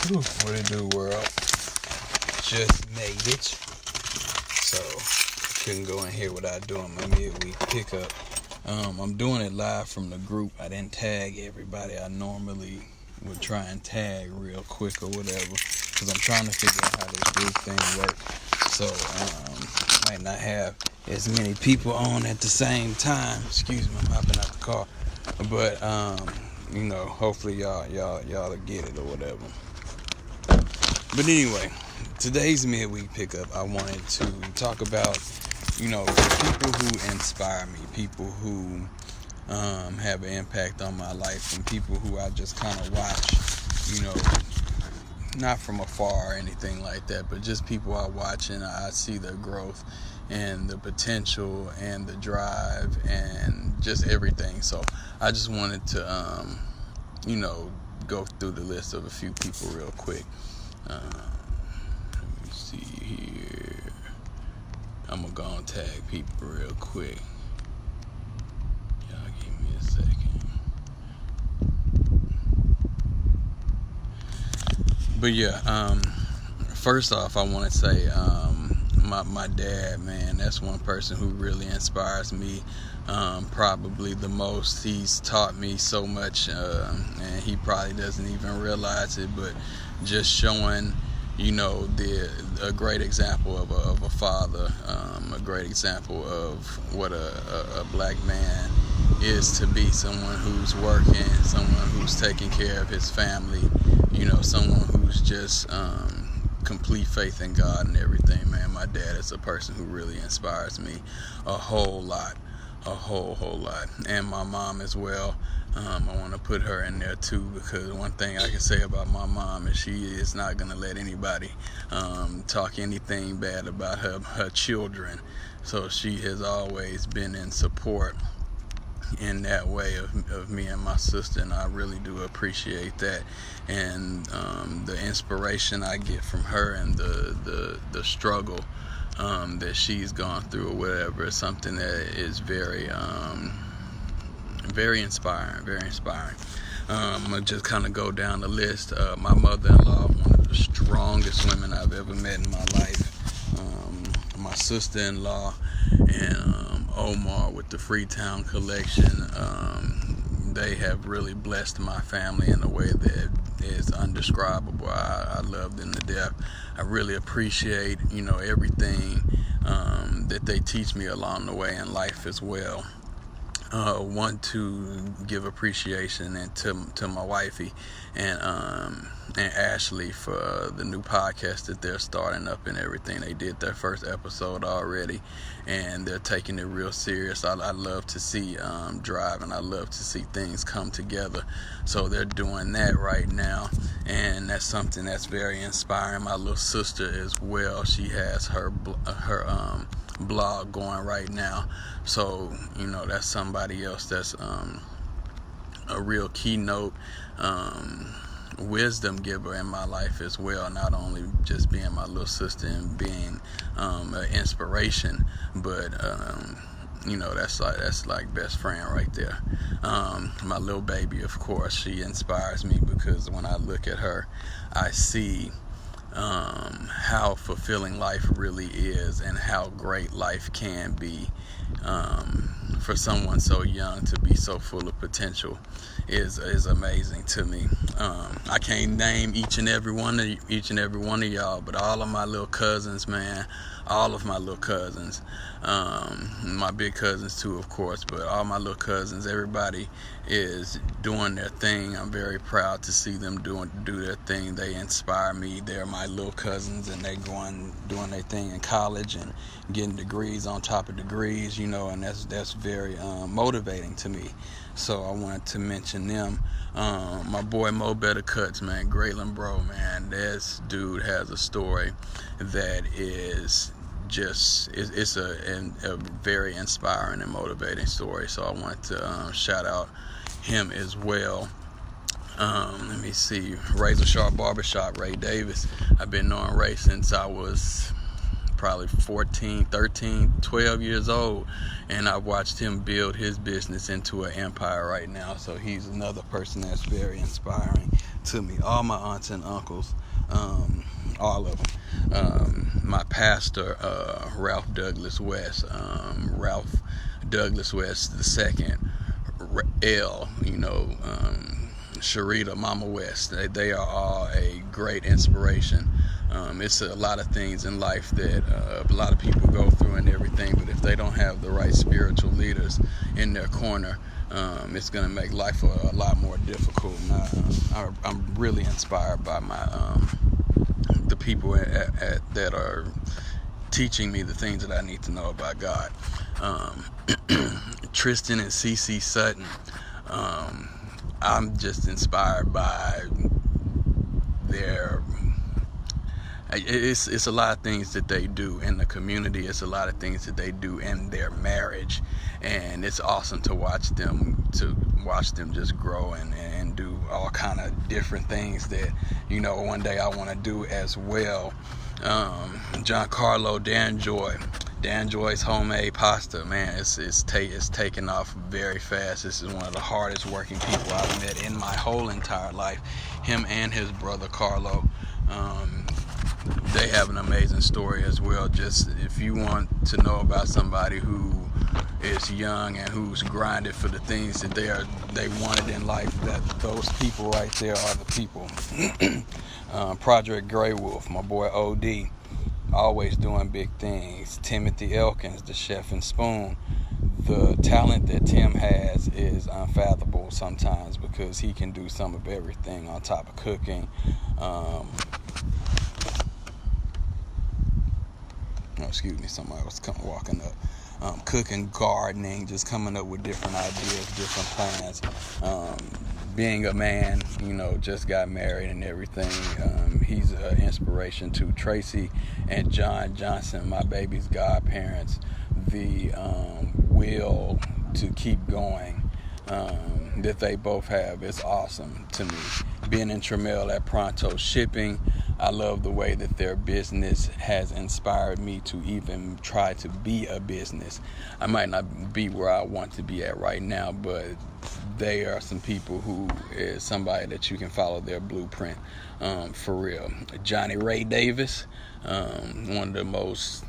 What it do, world? Just made it. So, couldn't go in here without doing my midweek pickup. I'm doing it live from the group. I didn't tag everybody. I normally would try and tag real quick or whatever, because I'm trying to figure out how this group thing works. So, might not have as many people on at the same time. Excuse me, I'm hopping out the car. But, hopefully y'all will get it or whatever. But anyway, today's midweek pickup, I wanted to talk about, people who inspire me, people who have an impact on my life, and people who I just kind of watch, not from afar or anything like that, but just people I watch and I see their growth and the potential and the drive and just everything. So I just wanted to, go through the list of a few people real quick. Let me see here. I'm gonna go and tag people real quick. Y'all give me a second. But yeah, first off, I want to say my dad, man, that's one person who really inspires me probably the most. He's taught me so much, and he probably doesn't even realize it, but just showing, a great example of a father, a great example of what a black man is to be, someone who's working, someone who's taking care of his family, someone who's just complete faith in God and everything, man. My dad is a person who really inspires me a whole lot. A whole lot. And my mom as well. I want to put her in there too, because one thing I can say about my mom is she is not going to let anybody talk anything bad about her children. So she has always been in support in that way of me and my sister, and I really do appreciate that. And the inspiration I get from her and the struggle that she's gone through or whatever is something that is very inspiring. I'm gonna just kind of go down the list. My mother-in-law, one of the strongest women I've ever met in my life. My sister-in-law and Omar with the Freetown Collection. They have really blessed my family in a way that is undescribable. I love them to death. I really appreciate, everything that they teach me along the way in life as well. Want to give appreciation to my wifey and Ashley for the new podcast that they're starting up and everything. They did their first episode already, and they're taking it real serious. I love to see drive, and I love to see things come together. So they're doing that right now, and that's something that's very inspiring. My little sister as well, she has her blog going right now. So, that's somebody else that's a real keynote wisdom giver in my life as well, not only just being my little sister and being an inspiration, but that's like best friend right there. My little baby, of course, she inspires me, because when I look at her, I see how fulfilling life really is and how great life can be. For someone so young to be so full of potential is amazing to me. I can't name each and every one of y'all, but all of my little cousins, man, all of my little cousins, my big cousins too, of course, but all my little cousins, everybody is doing their thing. I'm very proud to see them do their thing. They inspire me. They're my little cousins, and they doing their thing in college and getting degrees on top of degrees, and that's very motivating to me. So I wanted to mention them. My boy Mo Better Cuts, man, Graylin Bro, man, this dude has a story that is just it's a very inspiring and motivating story. So I wanted to shout out him as well. Let me see, Razor Sharp Barbershop, Ray Davis. I've been knowing Ray since I was probably 14, 13, 12 years old, and I've watched him build his business into an empire right now. So he's another person that's very inspiring to me. All my aunts and uncles, all of them. My pastor, Ralph Douglas West, Ralph Douglas West II, L, Sharita, Mama West. They are all a great inspiration. It's a lot of things in life that a lot of people go through and everything, but if they don't have the right spiritual leaders in their corner, it's going to make life a lot more difficult. And I'm really inspired by the people that are teaching me the things that I need to know about God. Tristan and CC Sutton, I'm just inspired by their... It's a lot of things that they do in the community. It's a lot of things that they do in their marriage, and it's awesome to watch them just grow and do all kind of different things that one day I want to do as well. John Carlo, Dan Joy's homemade pasta, man, it's taken off very fast. This is one of the hardest working people I've met in my whole entire life. Him and his brother Carlo. They have an amazing story as well. Just if you want to know about somebody who is young and who's grinded for the things that they wanted in life, that those people right there are the people. Project Grey Wolf, my boy OD, always doing big things. Timothy Elkins, the chef and spoon. The talent that Tim has is unfathomable sometimes because he can do some of everything on top of cooking. Excuse me, somebody was walking up. Cooking, gardening, just coming up with different ideas, different plans. Being a man, just got married and everything. He's an inspiration to Tracy and John Johnson, my baby's godparents. The will to keep going that they both have is awesome to me. Being in Trammell at Pronto Shipping, I love the way that their business has inspired me to even try to be a business. I might not be where I want to be at right now, but they are some people who is somebody that you can follow their blueprint for real. Johnny Ray Davis, one of the most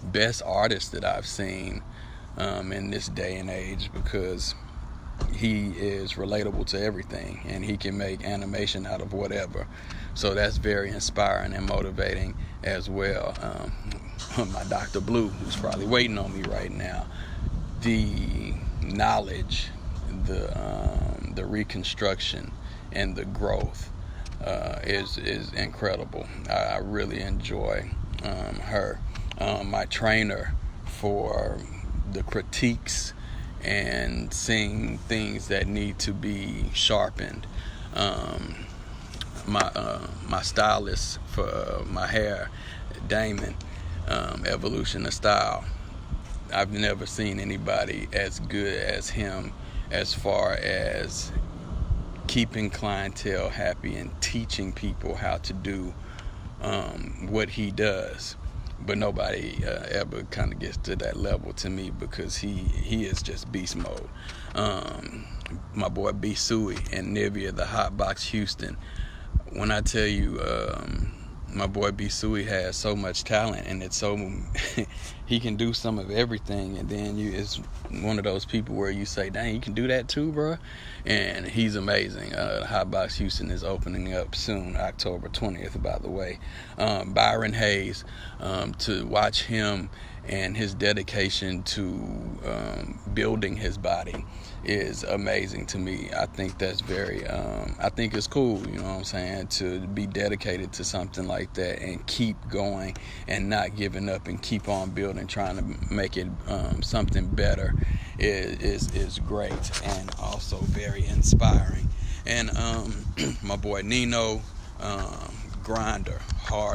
best artists that I've seen in this day and age, because he is relatable to everything and he can make animation out of whatever. So that's very inspiring and motivating as well. My Dr. Blue, who's probably waiting on me right now, the knowledge, the reconstruction and the growth is incredible. I really enjoy her. My trainer for the critiques and seeing things that need to be sharpened. My stylist for my hair, Damon, Evolution of Style. I've never seen anybody as good as him as far as keeping clientele happy and teaching people how to do what he does. But nobody ever kind of gets to that level to me, because he is just beast mode. My boy B. Suey and Nivea, the Hot Box Houston. When I tell you, my boy B. Suey has so much talent, and it's so he can do some of everything, and then it's one of those people where you say, dang, you can do that too, bro. And he's amazing. Hot Box Houston is opening up soon, October 20th, by the way. Byron Hayes, to watch him and his dedication to building his body is amazing to me. I think that's very, I think it's cool, you know what I'm saying, to be dedicated to something like that and keep going and not giving up and keep on building, trying to make it something better is great and also very inspiring. And my boy Nino, hard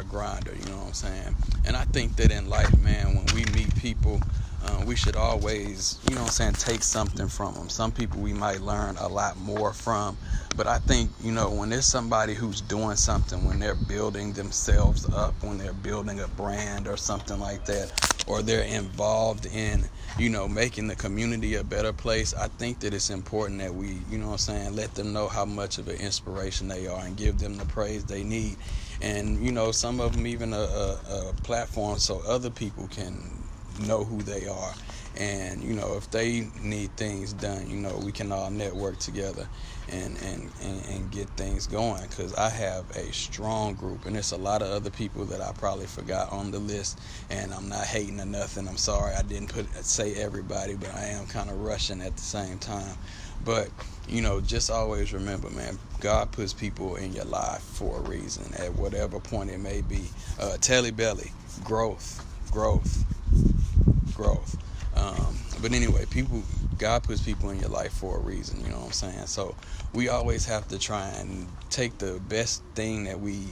grinder, you know what I'm saying. And I think that in life, man, when we meet people we should always, take something from them. Some people we might learn a lot more from, but I think, when there's somebody who's doing something, when they're building themselves up, when they're building a brand or something like that, or they're involved in, making the community a better place, I think that it's important that we, let them know how much of an inspiration they are and give them the praise they need. And, some of them even a platform so other people can know who they are. And if they need things done, we can all network together and get things going, because I have a strong group, and there's a lot of other people that I probably forgot on the list, and I'm not hating or nothing. I'm sorry I didn't say everybody, but I am kind of rushing at the same time. But just always remember, man, God puts people in your life for a reason, at whatever point it may be. Telly belly, growth. But anyway, God puts people in your life for a reason, you know what I'm saying? So we always have to try and take the best thing that we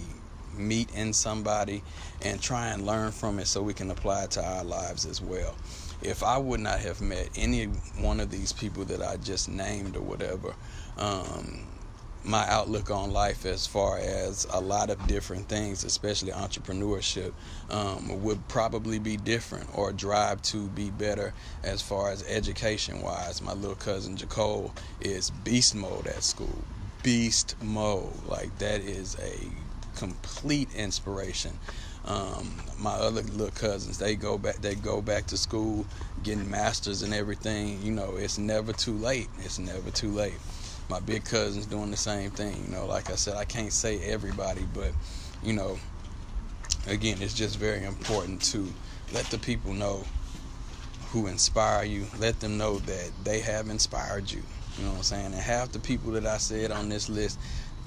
meet in somebody and try and learn from it so we can apply it to our lives as well. If I would not have met any one of these people that I just named or whatever, my outlook on life as far as a lot of different things, especially entrepreneurship, would probably be different, or drive to be better as far as education wise. My little cousin Jacole is beast mode at school. Beast mode. Like, that is a complete inspiration. My other little cousins, they go back to school, getting masters and everything. It's never too late. My big cousin's doing the same thing. Like I said, I can't say everybody, but again, it's just very important to let the people know who inspire you. Let them know that they have inspired you. You know what I'm saying? And half the people that I said on this list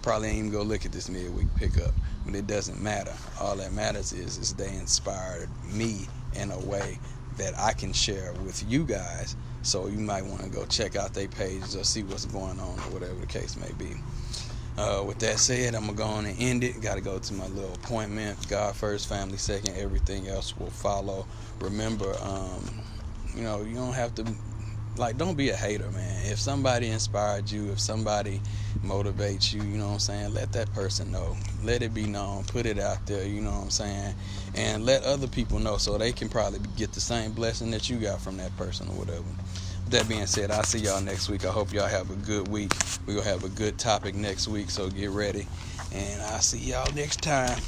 probably ain't even go look at this midweek pickup, but it doesn't matter. All that matters is they inspired me in a way that I can share with you guys. So you might want to go check out their pages or see what's going on, or whatever the case may be. With that said, I'm going to go on and end it. Got to go to my little appointment. God first, family second, everything else will follow. Remember, you don't have to, don't be a hater, man. If somebody inspired you, if somebody motivates you, let that person know. Let it be known. Put it out there, and let other people know so they can probably get the same blessing that you got from that person or whatever. With that being said, I'll see y'all next week. I hope y'all have a good week. We're going to have a good topic next week, so get ready. And I'll see y'all next time.